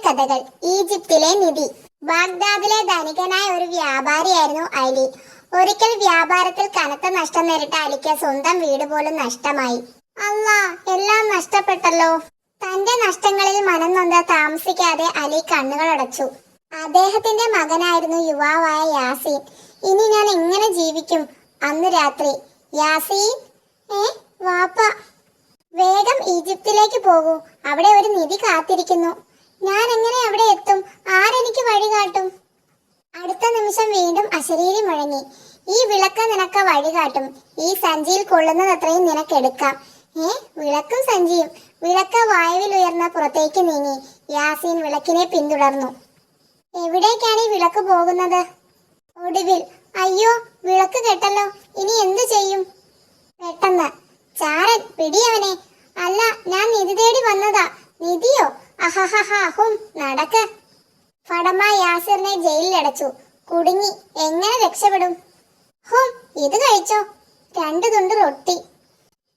കഥകൾ. ഈജിപ്തിലെ നിധി. ബാഗ്ദാദിലെ ധനികനായ ഒരു വ്യാപാരിയായിരുന്നു അലി. ഒരിക്കൽ വ്യാപാരത്തിൽ കനത്ത നഷ്ടം നേരിട്ട അലിക്ക് സ്വന്തം വീട് പോലും നഷ്ടമായി. അല്ലാ, എല്ലാം നഷ്ടപ്പെട്ടല്ലോ. തന്റെ നഷ്ടങ്ങളിൽ മനം നൊന്ത് താമസിക്കാതെ അലി കണ്ണുകൾ അടച്ചു. അദ്ദേഹത്തിന്റെ മകനായിരുന്നു യുവാവായ യാസീൻ. ഇനി ഞാൻ എങ്ങനെ ജീവിക്കും? അന്ന് രാത്രി യാസീൻ, വാപ്പ, വേഗം ഈജിപ്തിലേക്ക് പോകൂ. അവിടെ ഒരു നിധി കാത്തിരിക്കുന്നു. ഞാൻ എങ്ങനെ അവിടെ എത്തും? ആരെനിക്ക് വഴി കാട്ടും? അടുത്ത നിമിഷം വീണ്ടും അശരീരി മുഴങ്ങി. ഈ വിളക്ക് നിനക്ക് വഴി കാട്ടും. ഈ സഞ്ചിയിൽ കൊള്ളുന്നതത്രയും നിനക്കെടുക്കാം. വിളക്കും സഞ്ചിയും. വിളക്ക് വായുവിൽ ഉയർന്ന പുറത്തേക്ക് നീങ്ങി. യാസീൻ വിളക്കിനെ പിന്തുടർന്നു. എവിടേക്കാണ് ഈ വിളക്ക് പോകുന്നത്? ഒടുവിൽ, അയ്യോ, വിളക്ക് കെട്ടല്ലോ, ഇനി എന്തു ചെയ്യും? പെട്ടെന്ന്, ചാരൻ, പിടിയവനെ. അല്ല, ഞാൻ നിധി തേടി വന്നതാ. നിധിയോ? അഹഹഹും, നടക്ക്. ഫടമ യാസിറിനെ ജയിലിലടച്ചു. കുടുങ്ങി. എങ്ങനെ രക്ഷപ്പെടും? ഹും, ഇത് കഴിച്ചോ, 2 തുണ്ട് റൊട്ടി.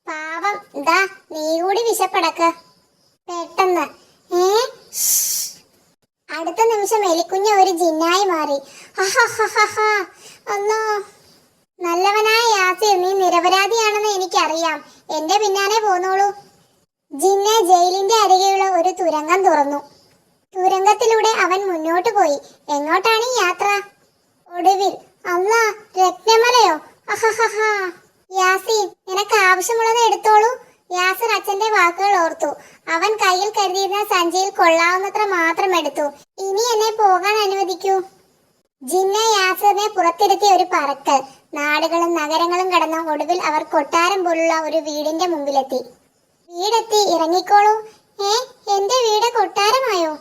പാവം, ദാ നീ കൂടി വിശപ്പടക്ക്. പെട്ടെന്ന്, അടുത്ത നിമിഷം എലിക്കുഞ്ഞ് ഒരു ജിന്നായി മാറി. അല്ലോ, നല്ലവനായ യാസിർ, നീ നിരപരാധിയാണെന്ന് എനിക്കറിയാം. എന്റെ പിന്നാലെ പോന്നോളൂ. ജിന്നെ ജയിലിന്റെ അരികെയുള്ള ഒരു തുരങ്കം തുറന്നു. തുരങ്കത്തിലൂടെ അവൻ മുന്നോട്ട് പോയി. എങ്ങോട്ടാണ് ഈ യാത്ര? ഒടുവിൽ, അല്ലാ, രത്നമലയോ? യാസീൻ, നിനക്ക് ആവശ്യമുള്ളത് എടുത്തോളൂ. യാസിർ അച്ഛന്റെ വാക്കുകൾ ഓർത്തു. അവൻ കയ്യിൽ കരുതിയിരുന്ന സഞ്ചിയിൽ കൊള്ളാവുന്നത്ര മാത്രം എടുത്തു. ഇനി എന്നെ പോകാൻ അനുവദിക്കൂ. ജിന്നെ യാസിറിനെ പുറത്തിരുത്തി ഒരു പറക്കൽ. നാടുകളും നഗരങ്ങളും കടന്ന ഒടുവിൽ അവർ കൊട്ടാരം പോലുള്ള ഒരു വീടിന്റെ മുമ്പിലെത്തി. വീടെത്തി, ഇറങ്ങിക്കോളൂ. എന്റെ വീട് കൊട്ടാരമായോ?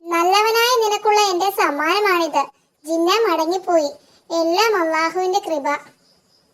നല്ലവനായ നിനക്കുള്ള എന്റെ സമ്മാനമാണിത്. ജിന്ന മടങ്ങിപ്പോയി. എല്ലാം അള്ളാഹുവിന്റെ കൃപ.